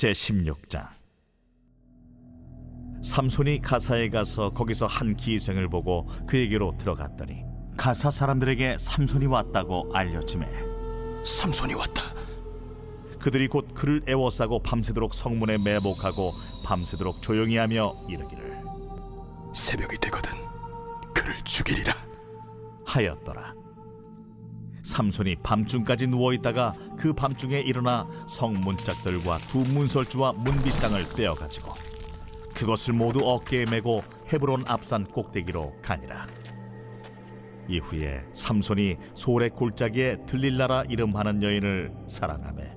제16장. 삼손이 가사에 가서 거기서 한 기생을 보고 그에게로 들어갔더니 가사 사람들에게 삼손이 왔다고 알려지매 삼손이 왔다. 그들이 곧 그를 애워싸고 밤새도록 성문에 매복하고 밤새도록 조용히 하며 이르기를 새벽이 되거든 그를 죽이리라 하였더라. 삼손이 밤중까지 누워있다가 그 밤중에 일어나 성문짝들과 두 문설주와 문빗장을 떼어가지고 그것을 모두 어깨에 메고 헤브론 앞산 꼭대기로 가니라. 이후에 삼손이 소래 골짜기에 들릴라라 이름하는 여인을 사랑하매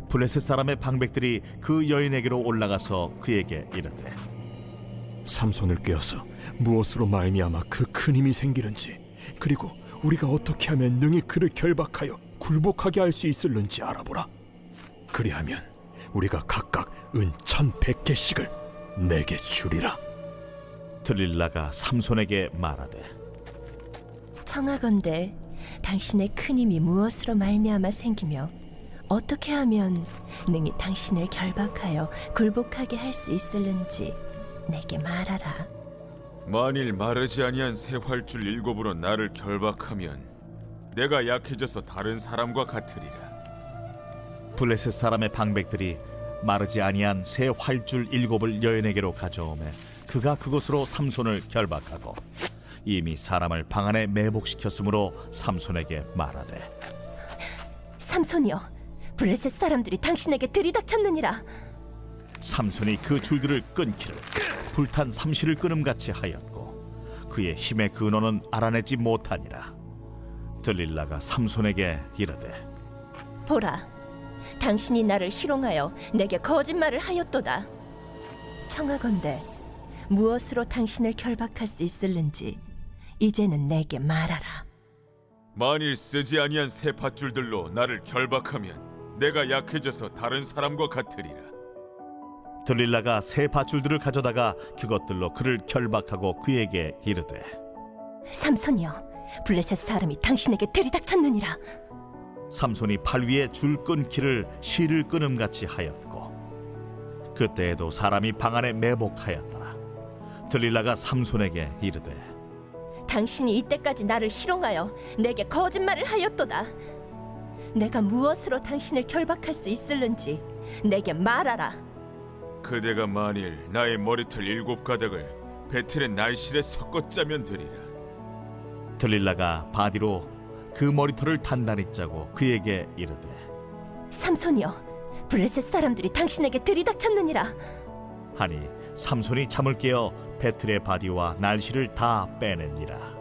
블레셋 사람의 방백들이 그 여인에게로 올라가서 그에게 이르되 삼손을 꿰어서 무엇으로 말미암아 그 큰 힘이 생기는지, 그리고 우리가 어떻게 하면 능히 그를 결박하여 굴복하게 할 수 있을는지 알아보라. 그리하면 우리가 각각 은 1,100개씩을 내게 주리라. 들릴라가 삼손에게 말하되 청하건대 당신의 큰 힘이 무엇으로 말미암아 생기며 어떻게 하면 능히 당신을 결박하여 굴복하게 할 수 있을는지 내게 말하라. 만일 마르지 아니한 새 활줄 7으로 나를 결박하면 내가 약해져서 다른 사람과 같으리라. 블레셋 사람의 방백들이 마르지 아니한 새 활줄 7을 여인에게로 가져오매 그가 그것으로 삼손을 결박하고 이미 사람을 방 안에 매복시켰으므로 삼손에게 말하되 삼손이여, 블레셋 사람들이 당신에게 들이닥쳤느니라. 삼손이 그 줄들을 끊기를 불탄 삼시를 끊음같이 하였고 그의 힘의 근원은 알아내지 못하니라. 들릴라가 삼손에게 이르되 보라, 당신이 나를 희롱하여 내게 거짓말을 하였도다. 청하건대 무엇으로 당신을 결박할 수 있을는지 이제는 내게 말하라. 만일 쓰지 아니한 새 밧줄들로 나를 결박하면 내가 약해져서 다른 사람과 같으리라. 들릴라가 새 밧줄들을 가져다가 그것들로 그를 결박하고 그에게 이르되 삼손이여, 블레셋 사람이 당신에게 들이닥쳤느니라. 삼손이 팔 위에 줄 끊기를 실을 끊음같이 하였고 그때에도 사람이 방 안에 매복하였더라. 들릴라가 삼손에게 이르되 당신이 이때까지 나를 희롱하여 내게 거짓말을 하였도다. 내가 무엇으로 당신을 결박할 수 있을는지 내게 말하라. 그대가 만일 나의 머리털 7가닥을 배틀의 날실에 섞어 짜면 되리라. 들릴라가 바디로 그 머리털을 단단히 짜고 그에게 이르되 삼손이여, 블레셋 사람들이 당신에게 들이닥쳤느니라. 하니 삼손이 잠을 깨어 배틀의 바디와 날씨를 다 빼내니라.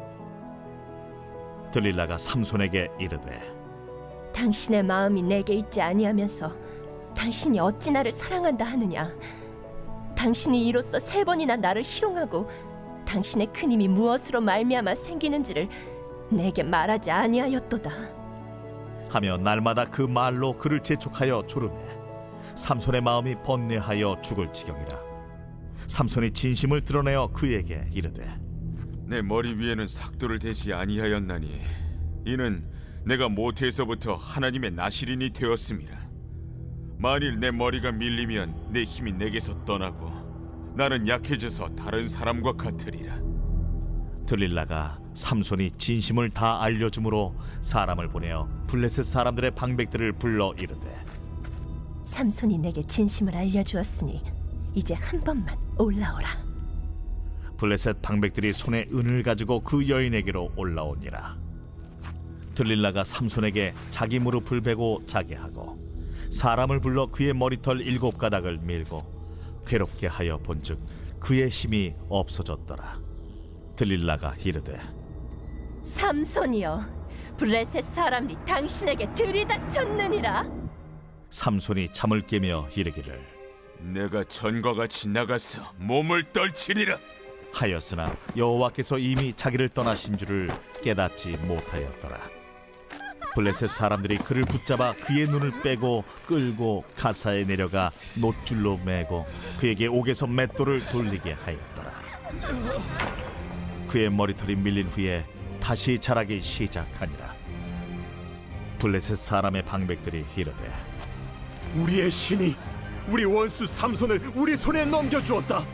들릴라가 삼손에게 이르되 당신의 마음이 내게 있지 아니하면서 당신이 어찌 나를 사랑한다 하느냐. 당신이 이로써 3번이나 나를 희롱하고 당신의 큰 힘이 무엇으로 말미암아 생기는지를 내게 말하지 아니하였도다. 하며 날마다 그 말로 그를 재촉하여 조르매 삼손의 마음이 번뇌하여 죽을 지경이라. 삼손이 진심을 드러내어 그에게 이르되 내 머리 위에는 삭도를 대지 아니하였나니 이는 내가 모태에서부터 하나님의 나실인이 되었음이라. 만일 내 머리가 밀리면 내 힘이 내게서 떠나고 나는 약해져서 다른 사람과 같으리라. 들릴라가 삼손이 진심을 다 알려주므로 사람을 보내어 블레셋 사람들의 방백들을 불러 이르되 삼손이 내게 진심을 알려주었으니 이제 한 번만 올라오라. 블레셋 방백들이 손에 은을 가지고 그 여인에게로 올라오니라. 들릴라가 삼손에게 자기 무릎을 베고 자게 하고 사람을 불러 그의 머리털 7가닥을 밀고 괴롭게 하여 본즉 그의 힘이 없어졌더라. 들릴라가 이르되 삼손이여, 블레셋 사람이 당신에게 들이닥쳤느니라. 삼손이 잠을 깨며 이르기를 내가 전과 같이 나가서 몸을 떨치리라 하였으나 여호와께서 이미 자기를 떠나신 줄을 깨닫지 못하였더라. 블레셋 사람들이 그를 붙잡아 그의 눈을 빼고 끌고 가사에 내려가 놋줄로 매고 그에게 옥에서 맷돌을 돌리게 하였더라. 그의 머리털이 밀린 후에 다시 자라기 시작하니라. 블레셋 사람의 방백들이 이르되 우리의 신이 우리 원수 삼손을 우리 손에 넘겨주었다.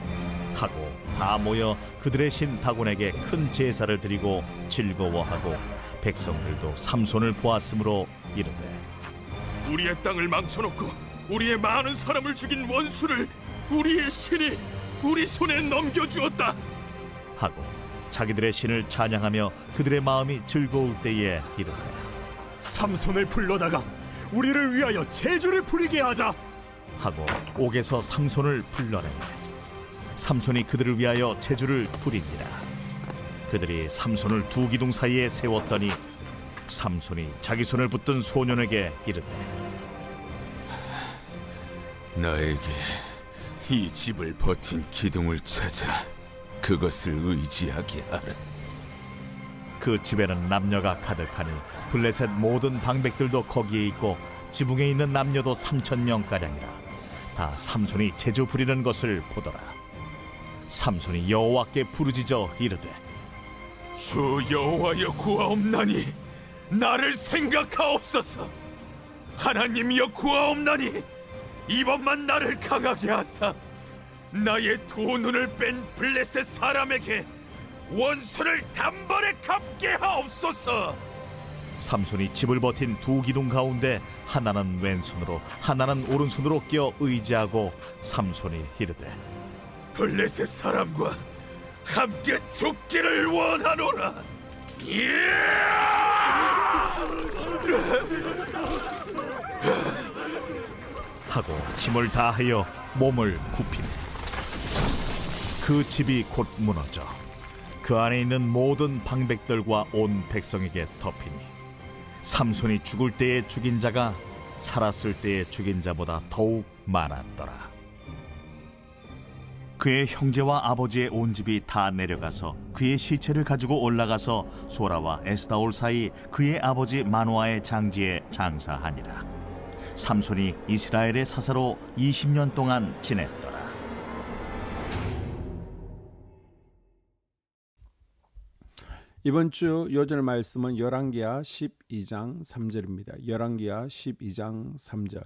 하고 다 모여 그들의 신 다곤에게 큰 제사를 드리고 즐거워하고 백성들도 삼손을 보았으므로 이르되 우리의 땅을 망쳐놓고 우리의 많은 사람을 죽인 원수를 우리의 신이 우리 손에 넘겨주었다. 하고 자기들의 신을 찬양하며 그들의 마음이 즐거울 때에 이르되 삼손을 불러다가 우리를 위하여 제주를 부리게 하자. 하고 옥에서 삼손을 불러내매 삼손이 그들을 위하여 제주를 부리니라. 그들이 삼손을 두 기둥 사이에 세웠더니 삼손이 자기 손을 붙든 소년에게 이르되 나에게 이 집을 버틴 기둥을 찾아 그것을 의지하게 하라. 그 집에는 남녀가 가득하니 블레셋 모든 방백들도 거기에 있고 지붕에 있는 남녀도 3,000명가량이라. 다 삼손이 제주 부리는 것을 보더라. 삼손이 여호와께 부르짖어 이르되 주 여호와여 구하옵나니 나를 생각하옵소서. 하나님이여 구하옵나니 이번만 나를 강하게 하사 나의 두 눈을 뺀 블레셋 사람에게 원수를 단번에 갚게 하옵소서. 삼손이 집을 버틴 두 기둥 가운데 하나는 왼손으로 하나는 오른손으로 끼어 의지하고 삼손이 이르되 블레셋 사람과 함께 죽기를 원하노라. 하고 힘을 다하여 몸을 굽히매 그 집이 곧 무너져 그 안에 있는 모든 방백들과 온 백성에게 덮이니 삼손이 죽을 때에 죽인 자가 살았을 때에 죽인 자보다 더욱 많았더라. 그의 형제와 아버지의 온 집이 다 내려가서 그의 시체를 가지고 올라가서 소라와 에스다올 사이 그의 아버지 마노아의 장지에 장사하니라. 삼손이 이스라엘의 사사로 20년 동안 지냈더라. 이번 주 요절 말씀은 열왕기하 12장 3절입니다. 열왕기하 12장 3절.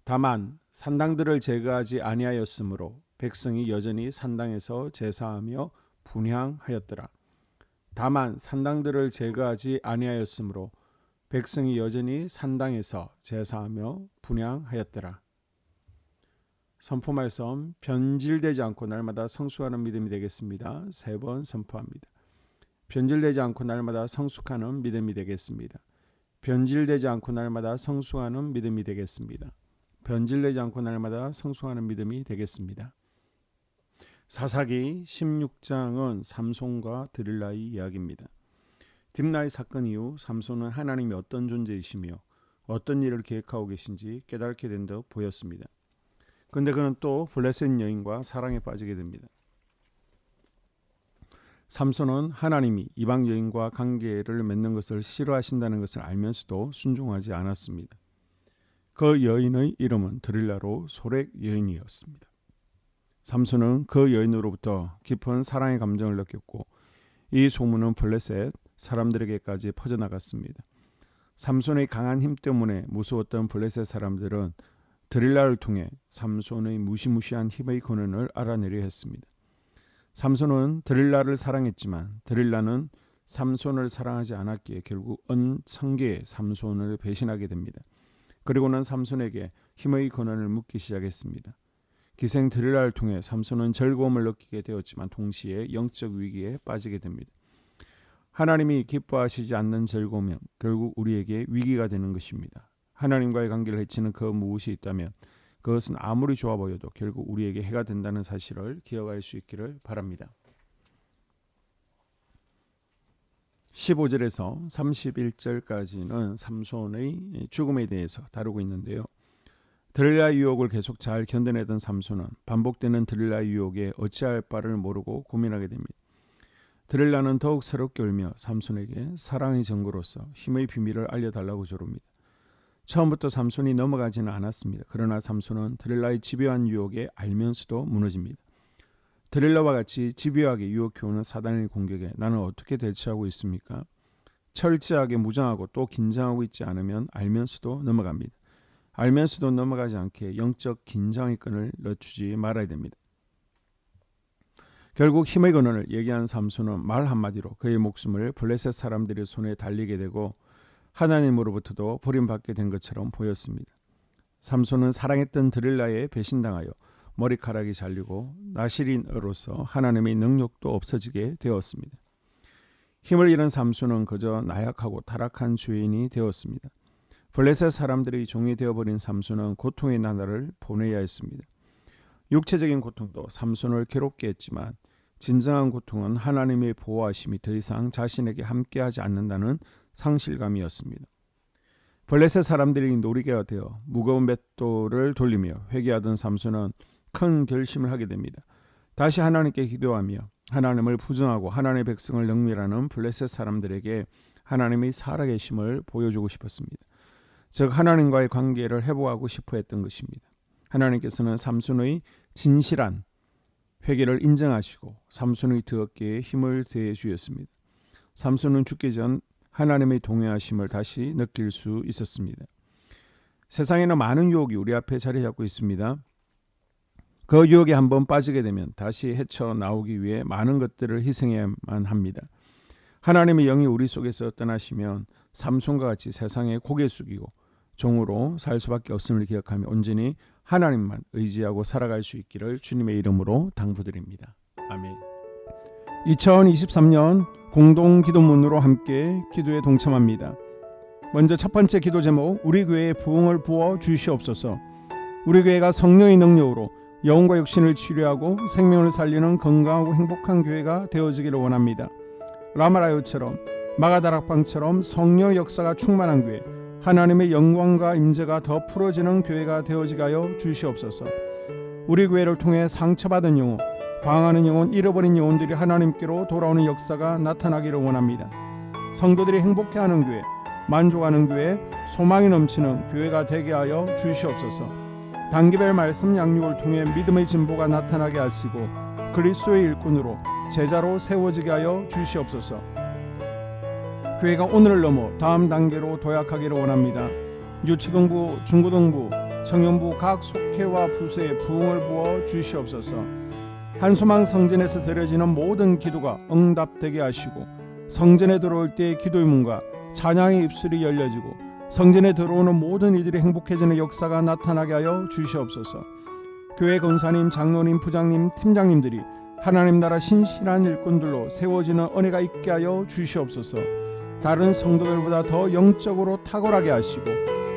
다만 산당들을 제거하지 아니하였으므로 백성이 여전히 산당에서 제사하며 분향하였더라. 다만 산당들을 제거하지 아니하였으므로 백성이 여전히 산당에서 제사하며 분향하였더라. 선포 말씀, 변질되지 않고 날마다 성숙하는 믿음이 되겠습니다. 3번 선포합니다. 변질되지 않고 날마다 성숙하는 믿음이 되겠습니다. 변질되지 않고 날마다 성숙하는 믿음이 되겠습니다. 변질되지 않고 날마다 성숙하는 믿음이 되겠습니다. 사사기 16장은 삼손과 드릴라의 이야기입니다. 딥나의 사건 이후 삼손은 하나님이 어떤 존재이시며 어떤 일을 계획하고 계신지 깨닫게 된 듯 보였습니다. 그런데 그는 또 블레셋 여인과 사랑에 빠지게 됩니다. 삼손은 하나님이 이방 여인과 관계를 맺는 것을 싫어하신다는 것을 알면서도 순종하지 않았습니다. 그 여인의 이름은 드릴라로 소렉 여인이었습니다. 삼손은 그 여인으로부터 깊은 사랑의 감정을 느꼈고 이 소문은 블레셋 사람들에게까지 퍼져나갔습니다. 삼손의 강한 힘 때문에 무서웠던 블레셋 사람들은 드릴라를 통해 삼손의 무시무시한 힘의 근원을 알아내려 했습니다. 삼손은 드릴라를 사랑했지만 드릴라는 삼손을 사랑하지 않았기에 결국 은청계에 삼손을 배신하게 됩니다. 그리고는 삼손에게 힘의 근원을 묻기 시작했습니다. 기생 드릴라를 통해 삼손은 즐거움을 느끼게 되었지만 동시에 영적 위기에 빠지게 됩니다. 하나님이 기뻐하시지 않는 즐거움은 결국 우리에게 위기가 되는 것입니다. 하나님과의 관계를 해치는 그 무엇이 있다면 그것은 아무리 좋아 보여도 결국 우리에게 해가 된다는 사실을 기억할 수 있기를 바랍니다. 15절에서 31절까지는 삼손의 죽음에 대해서 다루고 있는데요. 드릴라 유혹을 계속 잘 견뎌내던 삼손은 반복되는 드릴라 유혹에 어찌할 바를 모르고 고민하게 됩니다. 드릴라는 더욱 새롭게 울며 삼손에게 사랑의 증거로서 힘의 비밀을 알려달라고 조릅니다. 처음부터 삼손이 넘어가지는 않았습니다. 그러나 삼손은 드릴라의 집요한 유혹에 알면서도 무너집니다. 드릴라와 같이 집요하게 유혹해오는 사단의 공격에 나는 어떻게 대처하고 있습니까? 철저하게 무장하고 또 긴장하고 있지 않으면 알면서도 넘어갑니다. 알면서도 넘어가지 않게 영적 긴장의 끈을 늦추지 말아야 됩니다. 결국 힘의 근원을 얘기한 삼손은 말 한마디로 그의 목숨을 블레셋 사람들의 손에 달리게 되고 하나님으로부터도 버림받게 된 것처럼 보였습니다. 삼손은 사랑했던 드릴라에 배신당하여 머리카락이 잘리고 나실인으로서 하나님의 능력도 없어지게 되었습니다. 힘을 잃은 삼손은 그저 나약하고 타락한 죄인이 되었습니다. 블레셋 사람들의 종이 되어버린 삼손은 고통의 나날을 보내야 했습니다. 육체적인 고통도 삼손을 괴롭게 했지만 진정한 고통은 하나님의 보호하심이 더 이상 자신에게 함께하지 않는다는 상실감이었습니다. 블레셋 사람들이 놀이개가 되어 무거운 맷돌을 돌리며 회개하던 삼손은 큰 결심을 하게 됩니다. 다시 하나님께 기도하며 하나님을 부정하고 하나님의 백성을 능멸하는 블레셋 사람들에게 하나님의 살아계심을 보여주고 싶었습니다. 즉 하나님과의 관계를 회복하고 싶어 했던 것입니다. 하나님께서는 삼손의 진실한 회개를 인정하시고 삼손의 두 어깨에 힘을 더해 주셨습니다. 삼손은 죽기 전 하나님의 동행하심을 다시 느낄 수 있었습니다. 세상에는 많은 유혹이 우리 앞에 자리 잡고 있습니다. 그 유혹에 한번 빠지게 되면 다시 헤쳐나오기 위해 많은 것들을 희생해야만 합니다. 하나님의 영이 우리 속에서 떠나시면 삼손과 같이 세상에 고개 숙이고 종으로 살 수밖에 없음을 기억하며 온전히 하나님만 의지하고 살아갈 수 있기를 주님의 이름으로 당부드립니다. 아멘. 2023년 공동기도문으로 함께 기도에 동참합니다. 먼저 첫 번째 기도 제목, 우리 교회에 부흥을 부어 주시옵소서. 우리 교회가 성령의 능력으로 영혼과 육신을 치료하고 생명을 살리는 건강하고 행복한 교회가 되어지기를 원합니다. 라마라요처럼 마가다락방처럼 성령의 역사가 충만한 교회, 하나님의 영광과 임재가 더 풀어지는 교회가 되어지게 하여 주시옵소서. 우리 교회를 통해 상처받은 영혼, 방황하는 영혼, 잃어버린 영혼들이 하나님께로 돌아오는 역사가 나타나기를 원합니다. 성도들이 행복해하는 교회, 만족하는 교회, 소망이 넘치는 교회가 되게 하여 주시옵소서. 단기별 말씀 양육을 통해 믿음의 진보가 나타나게 하시고 그리스도의 일꾼으로 제자로 세워지게 하여 주시옵소서. 교회가 오늘을 넘어 다음 단계로 도약하기를 원합니다. 유치동부, 중고등부, 청년부 각 속회와 부서에 부흥을 부어 주시옵소서. 한소망 성전에서 드려지는 모든 기도가 응답되게 하시고 성전에 들어올 때의 기도의 문과 찬양의 입술이 열려지고 성전에 들어오는 모든 이들이 행복해지는 역사가 나타나게 하여 주시옵소서. 교회 권사님, 장로님, 부장님, 팀장님들이 하나님 나라 신실한 일꾼들로 세워지는 은혜가 있게 하여 주시옵소서. 다른 성도들보다 더 영적으로 탁월하게 하시고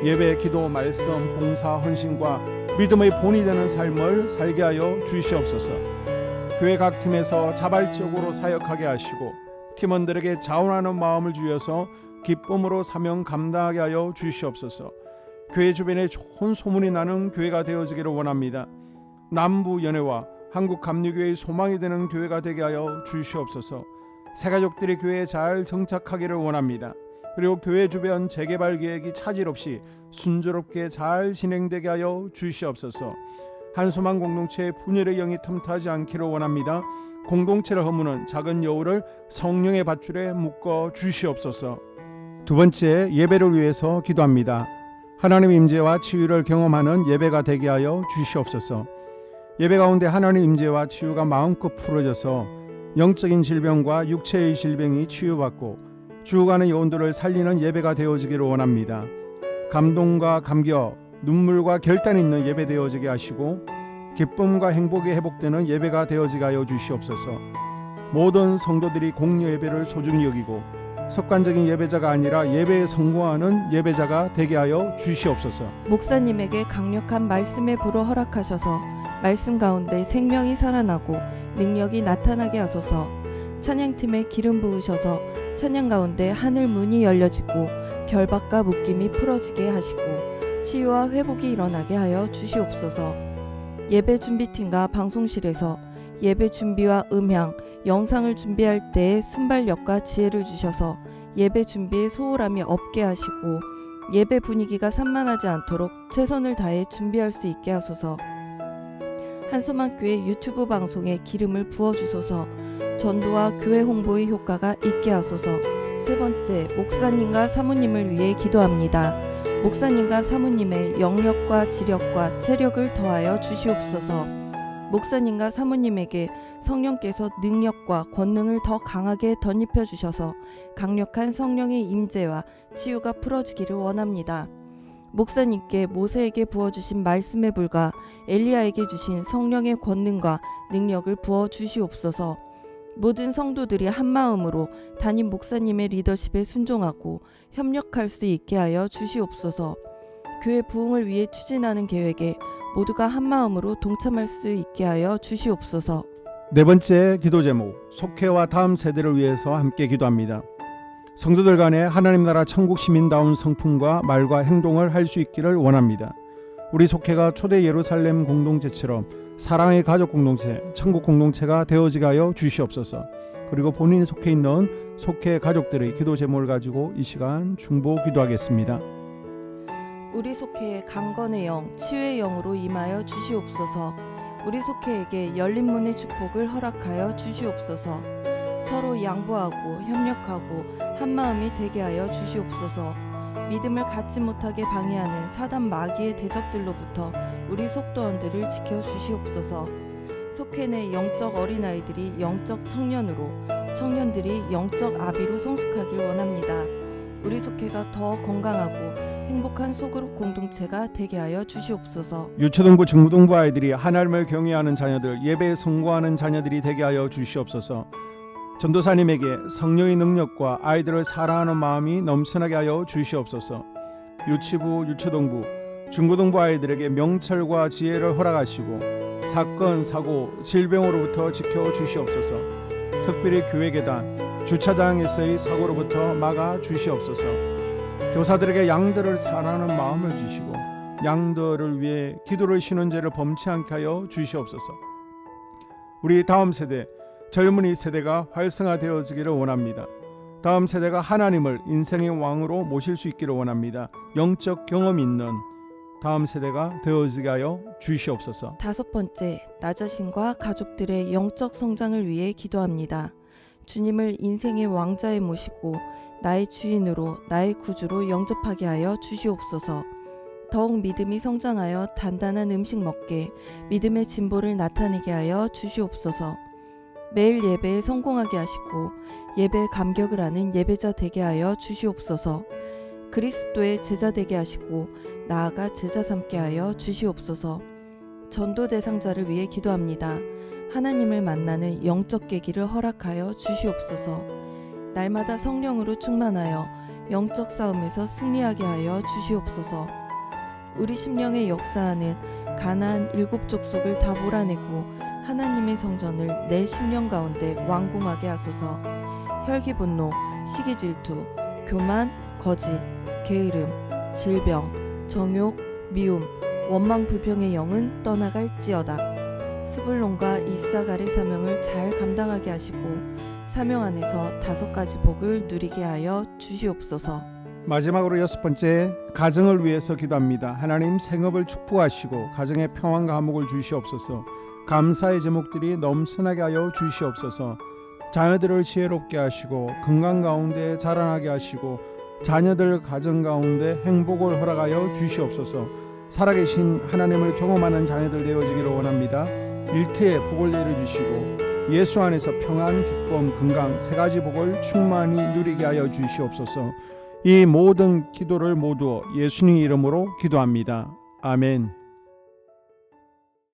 예배, 기도, 말씀, 봉사, 헌신과 믿음의 본이 되는 삶을 살게 하여 주시옵소서. 교회 각 팀에서 자발적으로 사역하게 하시고 팀원들에게 자원하는 마음을 주셔서 기쁨으로 사명 감당하게 하여 주시옵소서. 교회 주변에 좋은 소문이 나는 교회가 되어지기를 원합니다. 남부 연회와 한국 감리교회의 소망이 되는 교회가 되게 하여 주시옵소서. 새가족들이 교회에 잘 정착하기를 원합니다. 그리고 교회 주변 재개발 계획이 차질 없이 순조롭게 잘 진행되게 하여 주시옵소서. 한소망 공동체의 분열의 영이 틈타지 않기를 원합니다. 공동체를 허무는 작은 여우를 성령의 밧줄에 묶어 주시옵소서. 두 번째, 예배를 위해서 기도합니다. 하나님의 임재와 치유를 경험하는 예배가 되게 하여 주시옵소서. 예배 가운데 하나님의 임재와 치유가 마음껏 풀어져서 영적인 질병과 육체의 질병이 치유받고 죽어가는 영혼들을 살리는 예배가 되어지기를 원합니다. 감동과 감격, 눈물과 결단이 있는 예배 되어지게 하시고 기쁨과 행복이 회복되는 예배가 되어지게 하여 주시옵소서. 모든 성도들이 공여 예배를 소중히 여기고 습관적인 예배자가 아니라 예배에 성공하는 예배자가 되게 하여 주시옵소서. 목사님에게 강력한 말씀의 불을 허락하셔서 말씀 가운데 생명이 살아나고 능력이 나타나게 하소서. 찬양팀에 기름 부으셔서 찬양 가운데 하늘 문이 열려지고 결박과 묶임이 풀어지게 하시고 치유와 회복이 일어나게 하여 주시옵소서. 예배 준비팀과 방송실에서 예배 준비와 음향, 영상을 준비할 때의 순발력과 지혜를 주셔서 예배 준비에 소홀함이 없게 하시고 예배 분위기가 산만하지 않도록 최선을 다해 준비할 수 있게 하소서. 한소망교회 유튜브 방송에 기름을 부어주소서. 전도와 교회 홍보의 효과가 있게 하소서. 세 번째, 목사님과 사모님을 위해 기도합니다. 목사님과 사모님의 영력과 지력과 체력을 더하여 주시옵소서. 목사님과 사모님에게 성령께서 능력과 권능을 더 강하게 덧입혀 주셔서 강력한 성령의 임재와 치유가 풀어지기를 원합니다. 목사님께 모세에게 부어주신 말씀의 불과 엘리야에게 주신 성령의 권능과 능력을 부어 주시옵소서. 모든 성도들이 한마음으로 담임 목사님의 리더십에 순종하고 협력할 수 있게 하여 주시옵소서. 교회 부흥을 위해 추진하는 계획에 모두가 한마음으로 동참할 수 있게 하여 주시옵소서. 네 번째 기도 제목, 속회와 다음 세대를 위해서 함께 기도합니다. 성도들 간에 하나님 나라 천국 시민다운 성품과 말과 행동을 할 수 있기를 원합니다. 우리 속회가 초대 예루살렘 공동체처럼 사랑의 가족 공동체, 천국 공동체가 되어지게 하여 주시옵소서. 그리고 본인이 속해 있는 속회 가족들의 기도 제목을 가지고 이 시간 중보 기도하겠습니다. 우리 속회에 강건의 영, 치유의 영으로 임하여 주시옵소서. 우리 속회에게 열린 문의 축복을 허락하여 주시옵소서. 서로 양보하고 협력하고 한마음이 되게 하여 주시옵소서. 믿음을 갖지 못하게 방해하는 사단 마귀의 대적들로부터 우리 속도원들을 지켜 주시옵소서. 속회 내 영적 어린아이들이 영적 청년으로, 청년들이 영적 아비로 성숙하길 원합니다. 우리 속회가 더 건강하고 행복한 소그룹 공동체가 되게 하여 주시옵소서. 유초등부 중고등부 아이들이 하나님을 경외하는 자녀들, 예배에 성공하는 자녀들이 되게 하여 주시옵소서. 전도사님에게 성령의 능력과 아이들을 사랑하는 마음이 넘쳐나게 하여 주시옵소서. 유치부, 유초등부, 중고등부 아이들에게 명철과 지혜를 허락하시고 사건, 사고, 질병으로부터 지켜 주시옵소서. 특별히 교회 계단, 주차장에서의 사고로부터 막아 주시옵소서. 교사들에게 양들을 사랑하는 마음을 주시고 양들을 위해 기도를 쉬는 죄를 범치 않게 하여 주시옵소서. 우리 다음 세대, 젊은이 세대가 활성화되어지기를 원합니다. 다음 세대가 하나님을 인생의 왕으로 모실 수 있기를 원합니다. 영적 경험 있는 다음 세대가 되어지게 하여 주시옵소서. 다섯 번째, 나 자신과 가족들의 영적 성장을 위해 기도합니다. 주님을 인생의 왕자에 모시고 나의 주인으로, 나의 구주로 영접하게 하여 주시옵소서. 더욱 믿음이 성장하여 단단한 음식 먹게, 믿음의 진보를 나타내게 하여 주시옵소서. 매일 예배에 성공하게 하시고 예배에 감격을 하는 예배자 되게 하여 주시옵소서. 그리스도의 제자 되게 하시고 나아가 제자 삼게 하여 주시옵소서. 전도 대상자를 위해 기도합니다. 하나님을 만나는 영적 계기를 허락하여 주시옵소서. 날마다 성령으로 충만하여 영적 싸움에서 승리하게 하여 주시옵소서. 우리 심령에 역사하는 가나안 7 족속을 다 몰아내고 하나님의 성전을 내 심령 가운데 완공하게 하소서. 혈기 분노, 시기 질투, 교만, 거짓, 게으름, 질병, 정욕, 미움, 원망 불평의 영은 떠나갈지어다. 스불론과 이사갈의 사명을 잘 감당하게 하시고 사명 안에서 5가지 복을 누리게 하여 주시옵소서. 마지막으로 6번째, 가정을 위해서 기도합니다. 하나님 생업을 축복하시고 가정에 평안과 화목을 주시옵소서. 감사의 제목들이 넘쳐나게 하여 주시옵소서. 자녀들을 지혜롭게 하시고 건강 가운데 자라나게 하시고 자녀들 가정 가운데 행복을 허락하여 주시옵소서. 살아계신 하나님을 경험하는 자녀들 되어지기를 원합니다. 일터에 복을 내려주시고 예수 안에서 평안, 기쁨, 건강 3가지 복을 충만히 누리게 하여 주시옵소서. 이 모든 기도를 모두 예수님 이름으로 기도합니다. 아멘.